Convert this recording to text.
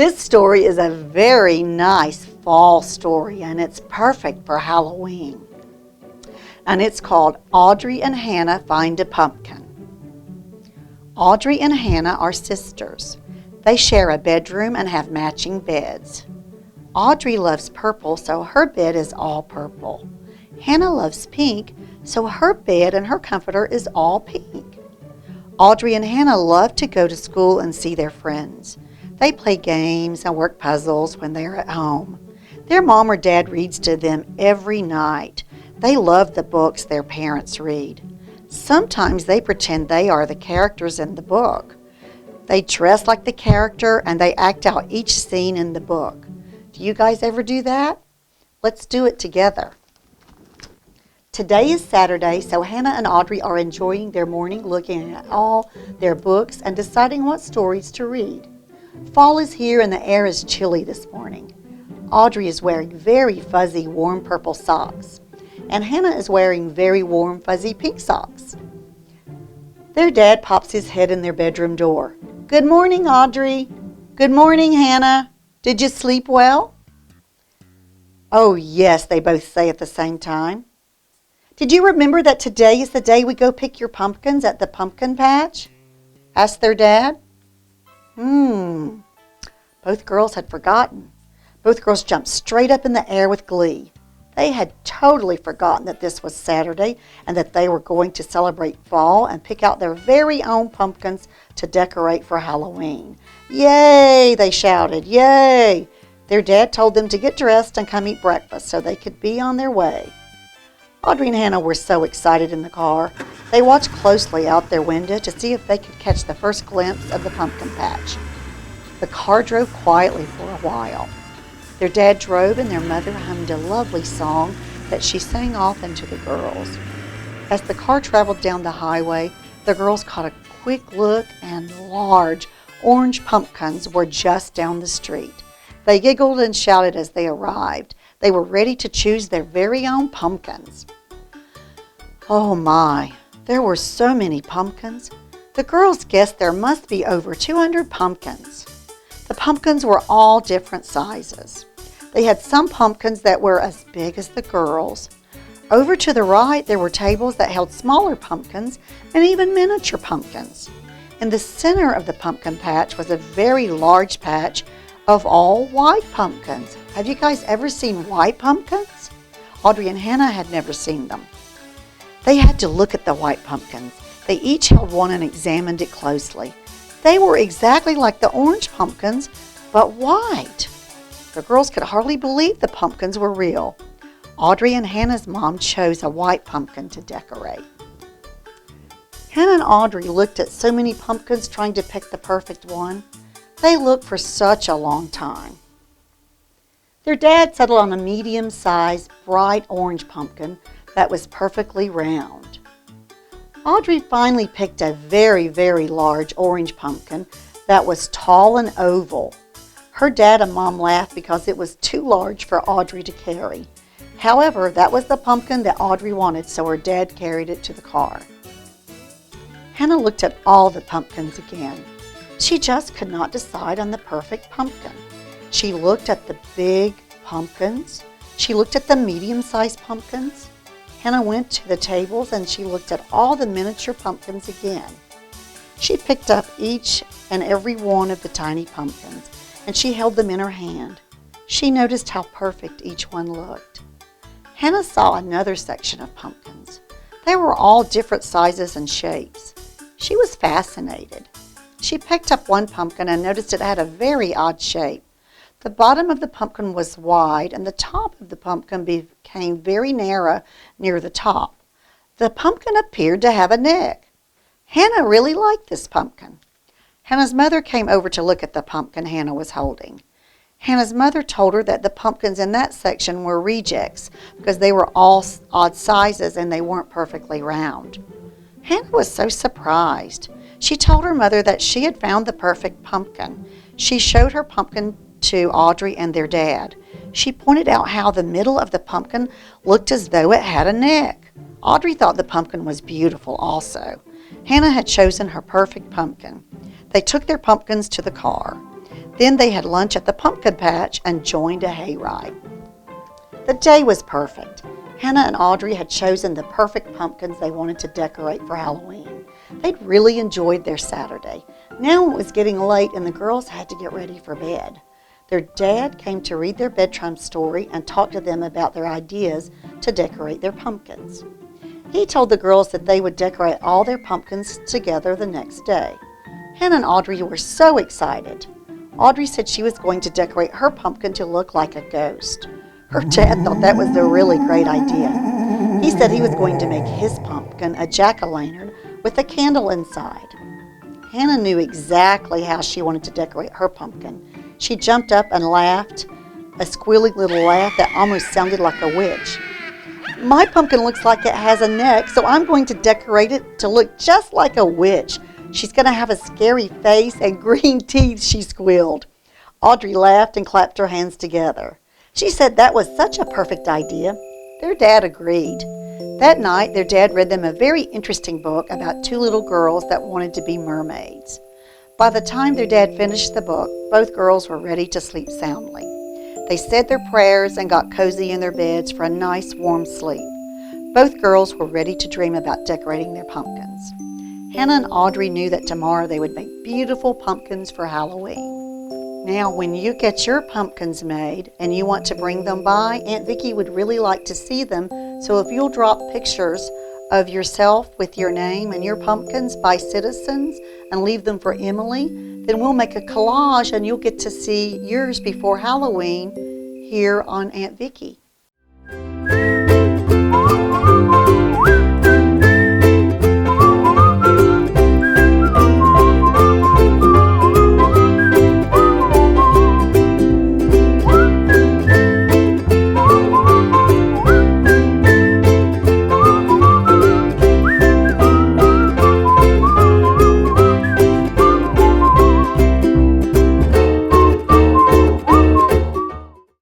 This story is a very nice fall story, and it's perfect for Halloween. And it's called Audrey and Hannah Find a Pumpkin. Audrey and Hannah are sisters. They share a bedroom and have matching beds. Audrey loves purple, so her bed is all purple. Hannah loves pink, so her bed and her comforter is all pink. Audrey and Hannah love to go to school and see their friends. They play games and work puzzles when they're at home. Their mom or dad reads to them every night. They love the books their parents read. Sometimes they pretend they are the characters in the book. They dress like the character and they act out each scene in the book. Do you guys ever do that? Let's do it together. Today is Saturday, so Hannah and Audrey are enjoying their morning looking at all their books and deciding what stories to read. Fall is here and the air is chilly this morning. Audrey is wearing very fuzzy, warm purple socks, and Hannah is wearing very warm, fuzzy pink socks. Their dad pops his head in their bedroom door. Good morning, Audrey. Good morning, Hannah. Did you sleep well? Oh, yes, they both say at the same time. Did you remember that today is the day we go pick your pumpkins at the pumpkin patch? Asked their dad. Both girls had forgotten. Both girls jumped straight up in the air with glee. They had totally forgotten that this was Saturday and that they were going to celebrate fall and pick out their very own pumpkins to decorate for Halloween. Yay, they shouted, yay! Their dad told them to get dressed and come eat breakfast so they could be on their way. Audrey and Hannah were so excited in the car. They watched closely out their window to see if they could catch the first glimpse of the pumpkin patch. The car drove quietly for a while. Their dad drove and their mother hummed a lovely song that she sang often to the girls. As the car traveled down the highway, the girls caught a quick look and large orange pumpkins were just down the street. They giggled and shouted as they arrived. They were ready to choose their very own pumpkins. Oh my, there were so many pumpkins. The girls guessed there must be over 200 pumpkins. The pumpkins were all different sizes. They had some pumpkins that were as big as the girls. Over to the right, there were tables that held smaller pumpkins and even miniature pumpkins. In the center of the pumpkin patch was a very large patch of all white pumpkins. Have you guys ever seen white pumpkins? Audrey and Hannah had never seen them. They had to look at the white pumpkins. They each held one and examined it closely. They were exactly like the orange pumpkins, but white. The girls could hardly believe the pumpkins were real. Audrey and Hannah's mom chose a white pumpkin to decorate. Hannah and Audrey looked at so many pumpkins trying to pick the perfect one. They looked for such a long time. Their dad settled on a medium-sized, bright orange pumpkin that was perfectly round. Audrey finally picked a very, very large orange pumpkin that was tall and oval. Her dad and mom laughed because it was too large for Audrey to carry. However, that was the pumpkin that Audrey wanted, so her dad carried it to the car. Hannah looked at all the pumpkins again. She just could not decide on the perfect pumpkin. She looked at the big pumpkins. She looked at the medium-sized pumpkins. Hannah went to the tables and she looked at all the miniature pumpkins again. She picked up each and every one of the tiny pumpkins and she held them in her hand. She noticed how perfect each one looked. Hannah saw another section of pumpkins. They were all different sizes and shapes. She was fascinated. She picked up one pumpkin and noticed it had a very odd shape. The bottom of the pumpkin was wide and the top of the pumpkin became very narrow near the top. The pumpkin appeared to have a neck. Hannah really liked this pumpkin. Hannah's mother came over to look at the pumpkin Hannah was holding. Hannah's mother told her that the pumpkins in that section were rejects because they were all odd sizes and they weren't perfectly round. Hannah was so surprised. She told her mother that she had found the perfect pumpkin. She showed her pumpkin to Audrey and their dad. She pointed out how the middle of the pumpkin looked as though it had a neck. Audrey thought the pumpkin was beautiful also. Hannah had chosen her perfect pumpkin. They took their pumpkins to the car. Then they had lunch at the pumpkin patch and joined a hayride. The day was perfect. Hannah and Audrey had chosen the perfect pumpkins they wanted to decorate for Halloween. They'd really enjoyed their Saturday. Now it was getting late and the girls had to get ready for bed. Their dad came to read their bedtime story and talk to them about their ideas to decorate their pumpkins. He told the girls that they would decorate all their pumpkins together the next day. Hannah and Audrey were so excited. Audrey said she was going to decorate her pumpkin to look like a ghost. Her dad thought that was a really great idea. He said he was going to make his pumpkin a jack-o'-lantern with a candle inside. Hannah knew exactly how she wanted to decorate her pumpkin. She jumped up and laughed, a squealing little laugh that almost sounded like a witch. My pumpkin looks like it has a neck, so I'm going to decorate it to look just like a witch. She's going to have a scary face and green teeth, she squealed. Audrey laughed and clapped her hands together. She said that was such a perfect idea. Their dad agreed. That night, their dad read them a very interesting book about two little girls that wanted to be mermaids. By the time their dad finished the book, both girls were ready to sleep soundly. They said their prayers and got cozy in their beds for a nice warm sleep. Both girls were ready to dream about decorating their pumpkins. Hannah and Audrey knew that tomorrow they would make beautiful pumpkins for Halloween. Now, when you get your pumpkins made and you want to bring them by, Aunt Vickey would really like to see them. So if you'll drop pictures of yourself with your name and your pumpkins by citizens and leave them for Emily, then we'll make a collage and you'll get to see yours before Halloween here on Aunt Vickey.